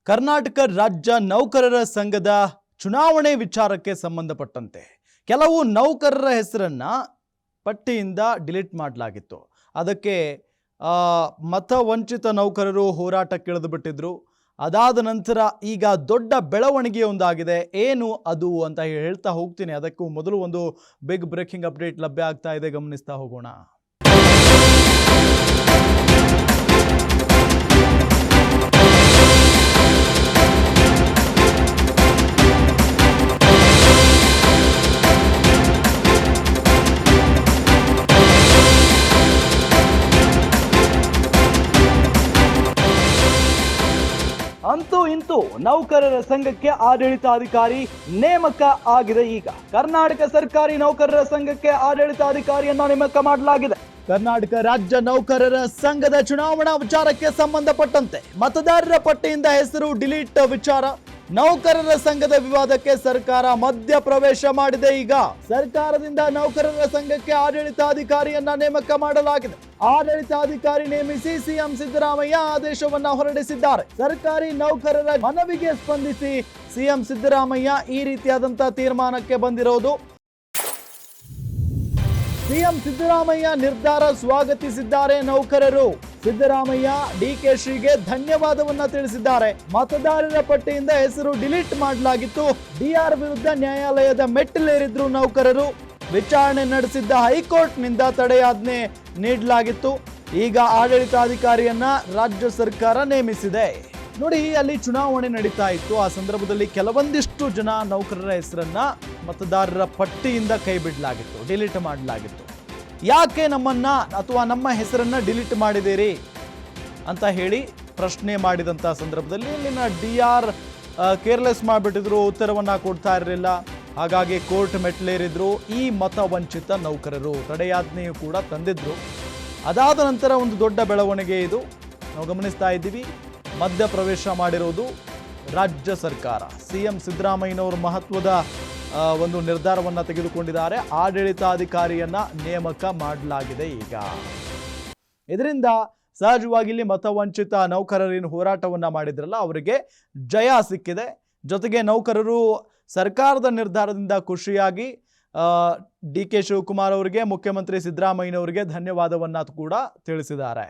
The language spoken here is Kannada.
ಕರ್ನಾಟಕ ರಾಜ್ಯ ನೌಕರರ ಸಂಘದ ಚುನಾವಣೆ ವಿಚಾರಕ್ಕೆ ಸಂಬಂಧಪಟ್ಟಂತೆ ಕೆಲವು ನೌಕರರ ಹೆಸರನ್ನ ಪಟ್ಟಿಯಿಂದ ಡಿಲೀಟ್ ಮಾಡಲಾಗಿತ್ತು. ಅದಕ್ಕೆ ಮತವಂಚಿತ ನೌಕರರು ಹೋರಾಟಕ್ಕಿಳಿದು ಬಿಟ್ಟಿದ್ರು. ಅದಾದ ನಂತರ ಈಗ ದೊಡ್ಡ ಬೆಳವಣಿಗೆ ಒಂದಾಗಿದೆ. ಏನು ಅದು ಅಂತ ಹೇಳ್ತಾ ಹೋಗ್ತೀನಿ. ಅದಕ್ಕೂ ಮೊದಲು ಒಂದು ಬಿಗ್ ಬ್ರೇಕಿಂಗ್ ಅಪ್ಡೇಟ್ ಲಭ್ಯ ಆಗ್ತಾ ಇದೆ, ಗಮನಿಸ್ತಾ ಹೋಗೋಣ. ಅಂತೂ ಇಂತೂ ನೌಕರರ ಸಂಘಕ್ಕೆ ಆಡಳಿತಾಧಿಕಾರಿ ನೇಮಕ ಆಗಿದೆ. ಈಗ ಕರ್ನಾಟಕ ಸರ್ಕಾರಿ ನೌಕರರ ಸಂಘಕ್ಕೆ ಆಡಳಿತಾಧಿಕಾರಿಯನ್ನ ನೇಮಕ ಮಾಡಲಾಗಿದೆ. ಕರ್ನಾಟಕ ರಾಜ್ಯ ನೌಕರರ ಸಂಘದ ಚುನಾವಣಾ ವಿಚಾರಕ್ಕೆ ಸಂಬಂಧಪಟ್ಟಂತೆ ಮತದಾರರ ಪಟ್ಟಿಯಿಂದ ಹೆಸರು ಡಿಲೀಟ್ ವಿಚಾರ, ನೌಕರರ ಸಂಘದ ವಿವಾದಕ್ಕೆ ಸರ್ಕಾರ ಮಧ್ಯ ಪ್ರವೇಶ ಮಾಡಿದೆ. ಈಗ ಸರ್ಕಾರದಿಂದ ನೌಕರರ ಸಂಘಕ್ಕೆ ಆಡಳಿತಾಧಿಕಾರಿಯನ್ನ ನೇಮಕ ಮಾಡಲಾಗಿದೆ. ಆಡಳಿತಾಧಿಕಾರಿ ನೇಮಿಸಿ ಸಿಎಂ ಸಿದ್ದರಾಮಯ್ಯ ಆದೇಶವನ್ನ ಹೊರಡಿಸಿದ್ದಾರೆ. ಸರ್ಕಾರಿ ನೌಕರರ ಮನವಿಗೆ ಸ್ಪಂದಿಸಿ ಸಿಎಂ ಸಿದ್ದರಾಮಯ್ಯ ಈ ರೀತಿಯಾದಂತಹ ತೀರ್ಮಾನಕ್ಕೆ ಬಂದಿರೋದು. ಸಿಎಂ ಸಿದ್ದರಾಮಯ್ಯ ನಿರ್ಧಾರ ಸ್ವಾಗತಿಸಿದ್ದಾರೆ ನೌಕರರು. ಸಿದ್ದರಾಮಯ್ಯ ಡಿಕೆಶಿಗೆ ಧನ್ಯವಾದವನ್ನ ತಿಳಿಸಿದ್ದಾರೆ. ಮತದಾರರ ಪಟ್ಟಿಯಿಂದ ಹೆಸರು ಡಿಲೀಟ್ ಮಾಡಲಾಗಿತ್ತು. ಡಿಆರ್ ವಿರುದ್ಧ ನ್ಯಾಯಾಲಯದ ಮೆಟ್ಟಿಲೇರಿದ್ರು ನೌಕರರು. ವಿಚಾರಣೆ ನಡೆಸಿದ್ದ ಹೈಕೋರ್ಟ್ನಿಂದ ತಡೆಯಾಜ್ಞೆ ನೀಡಲಾಗಿತ್ತು. ಈಗ ಆಡಳಿತಾಧಿಕಾರಿಯನ್ನ ರಾಜ್ಯ ಸರ್ಕಾರ ನೇಮಿಸಿದೆ. ನೋಡಿ, ಅಲ್ಲಿ ಚುನಾವಣೆ ನಡೀತಾ ಇತ್ತು. ಆ ಸಂದರ್ಭದಲ್ಲಿ ಕೆಲವೊಂದಿಷ್ಟು ಜನ ನೌಕರರ ಹೆಸರನ್ನ ಮತದಾರರ ಪಟ್ಟಿಯಿಂದ ಕೈ ಬಿಡಲಾಗಿತ್ತು, ಡಿಲೀಟ್ ಮಾಡಲಾಗಿತ್ತು. ಯಾಕೆ ನಮ್ಮನ್ನ ಅಥವಾ ನಮ್ಮ ಹೆಸರನ್ನ ಡಿಲೀಟ್ ಮಾಡಿದ್ದೀರಿ ಅಂತ ಹೇಳಿ ಪ್ರಶ್ನೆ ಮಾಡಿದಂಥ ಸಂದರ್ಭದಲ್ಲಿ ಇಲ್ಲಿನ ಡಿಆರ್ ಕೇರ್ಲೆಸ್ ಮಾಡಿಬಿಟ್ಟಿದ್ರು, ಉತ್ತರವನ್ನ ಕೊಡ್ತಾ ಇರಲಿಲ್ಲ. ಹಾಗಾಗಿ ಕೋರ್ಟ್ ಮೆಟ್ಲೇರಿದ್ರು ಈ ಮತವಂಚಿತ ನೌಕರರು. ತಡೆಯಾಜ್ಞೆಯು ಕೂಡ ತಂದಿದ್ರು. ಅದಾದ ನಂತರ ಒಂದು ದೊಡ್ಡ ಬೆಳವಣಿಗೆ ಇದು ನಾವು ಗಮನಿಸ್ತಾ ಇದ್ದೀವಿ. ಮಧ್ಯ ಪ್ರವೇಶ ಮಾಡಿರುವುದು ರಾಜ್ಯ ಸರ್ಕಾರ. ಸಿಎಂ ಸಿದ್ದರಾಮಯ್ಯನವರು ಮಹತ್ವದ ಒಂದು ನಿರ್ಧಾರವನ್ನು ತೆಗೆದುಕೊಂಡಿದ್ದಾರೆ. ಆಡಳಿತಾಧಿಕಾರಿಯನ್ನ ನೇಮಕ ಮಾಡಲಾಗಿದೆ. ಈಗ ಇದರಿಂದ ಸಹಜವಾಗಿ ಇಲ್ಲಿ ಮತವಂಚಿತ ನೌಕರರೇನು ಹೋರಾಟವನ್ನ ಮಾಡಿದ್ರಲ್ಲ ಅವರಿಗೆ ಜಯ ಸಿಕ್ಕಿದೆ. ಜೊತೆಗೆ ನೌಕರರು ಸರ್ಕಾರದ ನಿರ್ಧಾರದಿಂದ ಖುಷಿಯಾಗಿ ಡಿ ಕೆ ಶಿವಕುಮಾರ್ ಅವರಿಗೆ, ಮುಖ್ಯಮಂತ್ರಿ ಸಿದ್ದರಾಮಯ್ಯನವರಿಗೆ ಧನ್ಯವಾದವನ್ನ ಕೂಡ ತಿಳಿಸಿದ್ದಾರೆ.